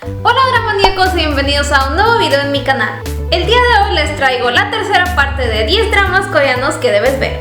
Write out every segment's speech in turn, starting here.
Hola dramaníacos y bienvenidos a un nuevo video en mi canal. El día de hoy les traigo la tercera parte de 10 dramas coreanos que debes ver.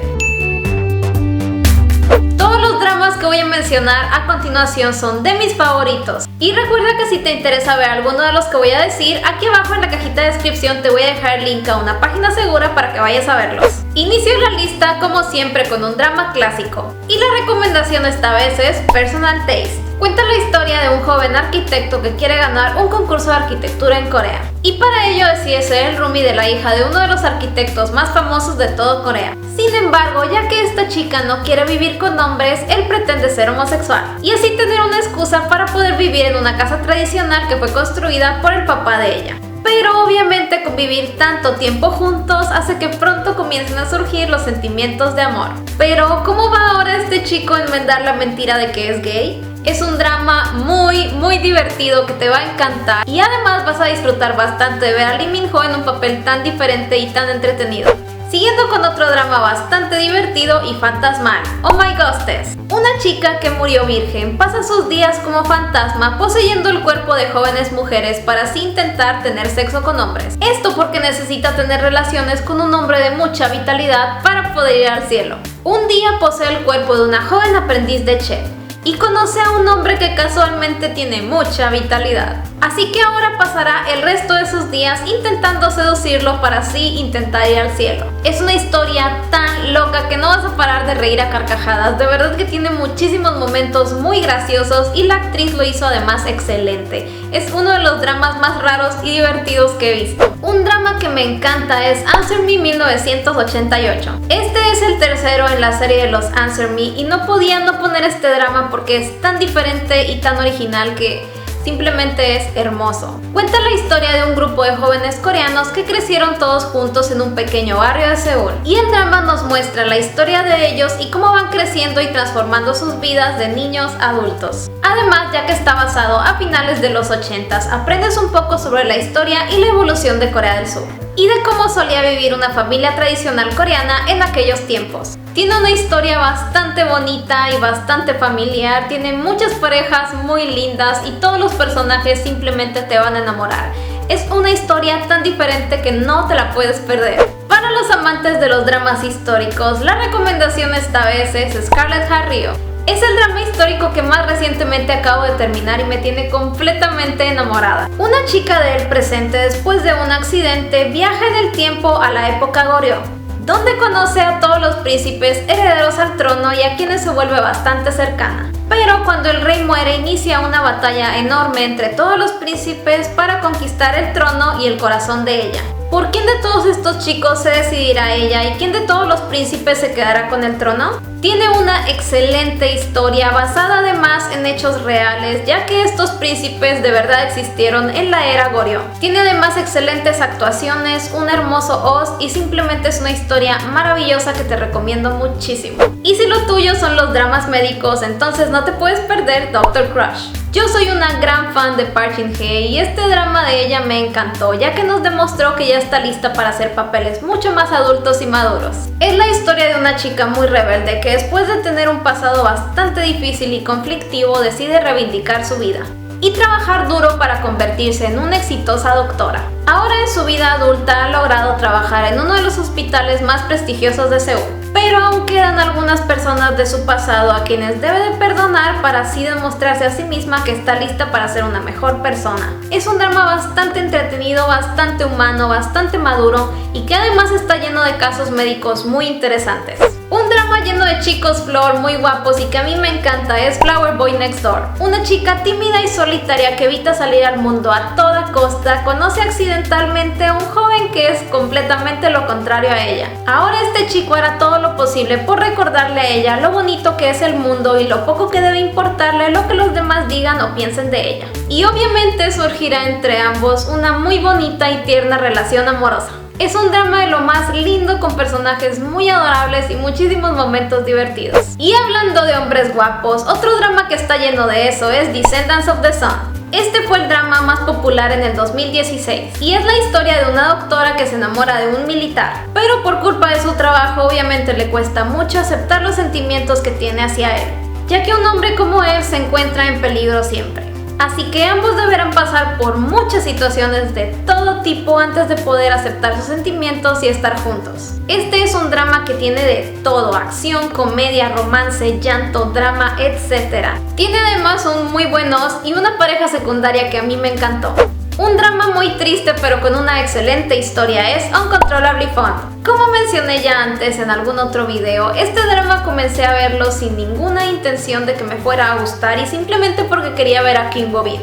Todos los dramas que voy a mencionar a continuación son de mis favoritos. Y recuerda que si te interesa ver alguno de los que voy a decir, aquí abajo en la cajita de descripción te voy a dejar el link a una página segura para que vayas a verlos. Inicio la lista como siempre con un drama clásico. Y la recomendación esta vez es Personal Taste. Cuenta la historia de un joven arquitecto que quiere ganar un concurso de arquitectura en Corea. Y para ello decide ser el roomie de la hija de uno de los arquitectos más famosos de todo Corea. Sin embargo, ya que esta chica no quiere vivir con hombres, él pretende ser homosexual. Y así tener una excusa para poder vivir en una casa tradicional que fue construida por el papá de ella. Pero obviamente convivir tanto tiempo juntos hace que pronto comiencen a surgir los sentimientos de amor. Pero ¿cómo va ahora este chico a enmendar la mentira de que es gay? Es un drama muy divertido que te va a encantar y además vas a disfrutar bastante de ver a Lee Min-ho en un papel tan diferente y tan entretenido. Siguiendo con otro drama bastante divertido y fantasmal, Oh My Ghostess. Una chica que murió virgen pasa sus días como fantasma poseyendo el cuerpo de jóvenes mujeres para así intentar tener sexo con hombres. Esto porque necesita tener relaciones con un hombre de mucha vitalidad para poder ir al cielo. Un día posee el cuerpo de una joven aprendiz de chef y conoce a un hombre que casualmente tiene mucha vitalidad. Así que ahora pasará el resto de sus días intentando seducirlo para así intentar ir al cielo. Es una historia tan loca que no vas a parar de reír a carcajadas. De verdad que tiene muchísimos momentos muy graciosos y la actriz lo hizo además excelente. Es uno de los dramas más raros y divertidos que he visto. Un drama que me encanta es Answer Me 1988. Este es el tercero en la serie de los Answer Me y no podía no poner este drama porque es tan diferente y tan original que simplemente es hermoso. Cuenta la historia de un grupo de jóvenes coreanos que crecieron todos juntos en un pequeño barrio de Seúl. Y el drama nos muestra la historia de ellos y cómo van creciendo y transformando sus vidas de niños a adultos. Además, ya que está basado a finales de los 80s, aprendes un poco sobre la historia y la evolución de Corea del Sur y de cómo solía vivir una familia tradicional coreana en aquellos tiempos. Tiene una historia bastante bonita y bastante familiar, tiene muchas parejas muy lindas y todos los personajes simplemente te van a enamorar. Es una historia tan diferente que no te la puedes perder. Para los amantes de los dramas históricos, la recomendación esta vez es Scarlet Heart Ryeo. Es el drama histórico que más recientemente acabo de terminar y me tiene completamente enamorada. Una chica del presente después de un accidente viaja en el tiempo a la época Goryeo, donde conoce a todos los príncipes herederos al trono y a quienes se vuelve bastante cercana. Pero cuando el rey muere inicia una batalla enorme entre todos los príncipes para conquistar el trono y el corazón de ella. ¿Por quién de todos estos chicos se decidirá ella y quién de todos los príncipes se quedará con el trono? Tiene una excelente historia basada además en hechos reales, ya que estos príncipes de verdad existieron en la era Goryeo. Tiene además excelentes actuaciones, un hermoso OST y simplemente es una historia maravillosa que te recomiendo muchísimo. Y si lo tuyo son los dramas médicos, entonces no te puedes perder Doctor Crush. Yo soy una gran fan de Park Shin-hye y este drama de ella me encantó, ya que nos demostró que ya está lista para hacer papeles mucho más adultos y maduros. Es la historia de una chica muy rebelde que después de tener un pasado bastante difícil y conflictivo decide reivindicar su vida y trabajar duro para convertirse en una exitosa doctora. Ahora en su vida adulta ha logrado trabajar en uno de los hospitales más prestigiosos de Seúl, pero aún quedan algunas personas de su pasado a quienes debe de perdonar para así demostrarse a sí misma que está lista para ser una mejor persona. Es un drama bastante entretenido, bastante humano, bastante maduro y que además está lleno de casos médicos muy interesantes. Un drama lleno de chicos flor muy guapos y que a mí me encanta es Flower Boy Next Door. Una chica tímida y solitaria que evita salir al mundo a toda costa conoce accidentalmente a un joven que es completamente lo contrario a ella. Ahora este chico hará todo lo posible por recordarle a ella lo bonito que es el mundo y lo poco que debe importarle lo que los demás digan o piensen de ella. Y obviamente surgirá entre ambos una muy bonita y tierna relación amorosa. Es un drama de lo más lindo con personajes muy adorables y muchísimos momentos divertidos. Y hablando de hombres guapos, otro drama que está lleno de eso es Descendants of the Sun. Este fue el drama más popular en el 2016 y es la historia de una doctora que se enamora de un militar, pero por culpa de su trabajo obviamente le cuesta mucho aceptar los sentimientos que tiene hacia él, ya que un hombre como él se encuentra en peligro siempre. así que ambos deberán pasar por muchas situaciones de todo tipo antes de poder aceptar sus sentimientos y estar juntos. Este es un drama que tiene de todo: acción, comedia, romance, llanto, drama, etc. Tiene además un muy buen os y una pareja secundaria que a mí me encantó. Un drama muy triste pero con una excelente historia es Uncontrollably Fun. Como mencioné ya antes en algún otro video, este drama comencé a verlo sin ninguna intención de que me fuera a gustar y simplemente porque quería ver a Kim Bo-bin.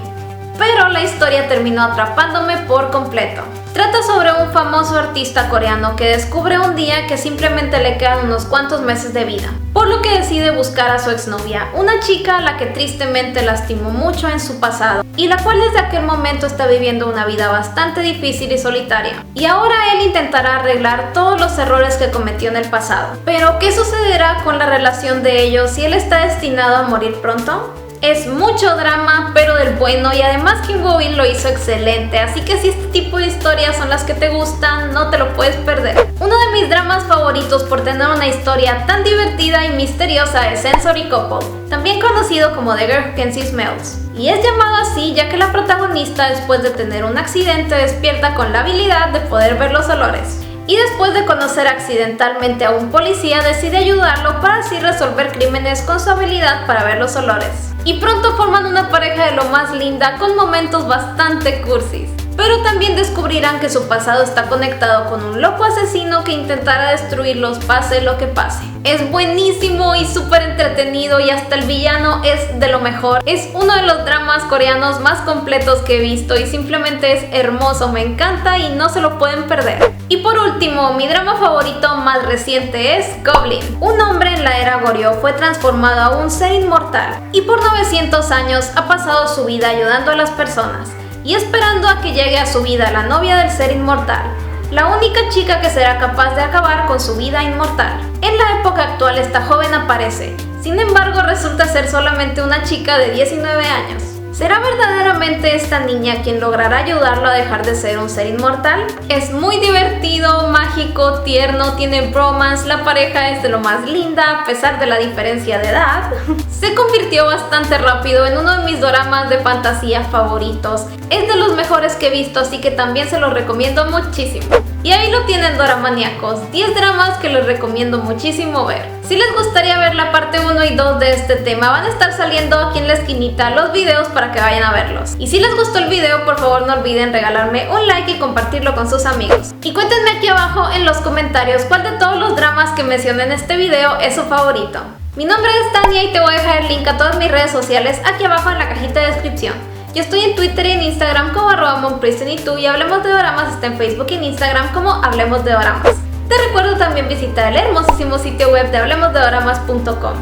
Pero la historia terminó atrapándome por completo. Trata sobre un famoso artista coreano que descubre un día que simplemente le quedan unos cuantos meses de vida, por lo que decide buscar a su exnovia, una chica a la que tristemente lastimó mucho en su pasado y la cual desde aquel momento está viviendo una vida bastante difícil y solitaria. Y ahora él intentará arreglar todos los errores que cometió en el pasado. Pero ¿qué sucederá con la relación de ellos si él está destinado a morir pronto? Es mucho drama, pero del bueno, y además Kim Bo-bin lo hizo excelente, así que si este tipo de historias son las que te gustan, no te lo puedes perder. Uno de mis dramas favoritos por tener una historia tan divertida y misteriosa es Sensory Couple, también conocido como The Girl Who Can See Smells. Y es llamado así ya que la protagonista, después de tener un accidente, despierta con la habilidad de poder ver los olores. Y después de conocer accidentalmente a un policía, decide ayudarlo para así resolver crímenes con su habilidad para ver los olores. Y pronto forman una pareja de lo más linda con momentos bastante cursis. Pero también descubrirán que su pasado está conectado con un loco asesino que intentará destruirlos pase lo que pase. Es buenísimo y súper entretenido y hasta el villano es de lo mejor. Es uno de los dramas coreanos más completos que he visto y simplemente es hermoso, me encanta y no se lo pueden perder. Y por último, mi drama favorito más reciente es Goblin. Un hombre en la era Goryeo fue transformado a un ser inmortal y por 900 años ha pasado su vida ayudando a las personas y esperando a que llegue a su vida la novia del ser inmortal, la única chica que será capaz de acabar con su vida inmortal. En la época actual esta joven aparece, sin embargo resulta ser solamente una chica de 19 años. ¿Será verdaderamente esta niña quien logrará ayudarlo a dejar de ser un ser inmortal? Es muy divertido, mágico, tierno, tiene bromas, la pareja es de lo más linda a pesar de la diferencia de edad. Se convirtió bastante rápido en uno de mis doramas de fantasía favoritos. Es de los mejores que he visto, así que también se los recomiendo muchísimo. Y ahí lo tienen, doramaníacos, 10 dramas que les recomiendo muchísimo ver. Si les gustaría ver la parte 1 y 2 de este tema, van a estar saliendo aquí en la esquinita los videos para que vayan a verlos. Y si les gustó el video, por favor no olviden regalarme un like y compartirlo con sus amigos. Y cuéntenme aquí abajo en los comentarios cuál de todos los dramas que mencioné en este video es su favorito. Mi nombre es Tania y te voy a dejar el link a todas mis redes sociales aquí abajo en la cajita de descripción. Yo estoy en Twitter y en Instagram como @monprison y Hablemos de Doramas está en Facebook y en Instagram como Hablemos de Doramas. Te recuerdo también visitar el hermosísimo sitio web de hablemosdedoramas.com,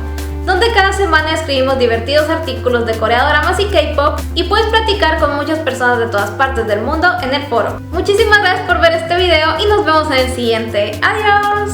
donde cada semana escribimos divertidos artículos de Corea, doramas y K-pop y puedes platicar con muchas personas de todas partes del mundo en el foro. Muchísimas gracias por ver este video y nos vemos en el siguiente. ¡Adiós!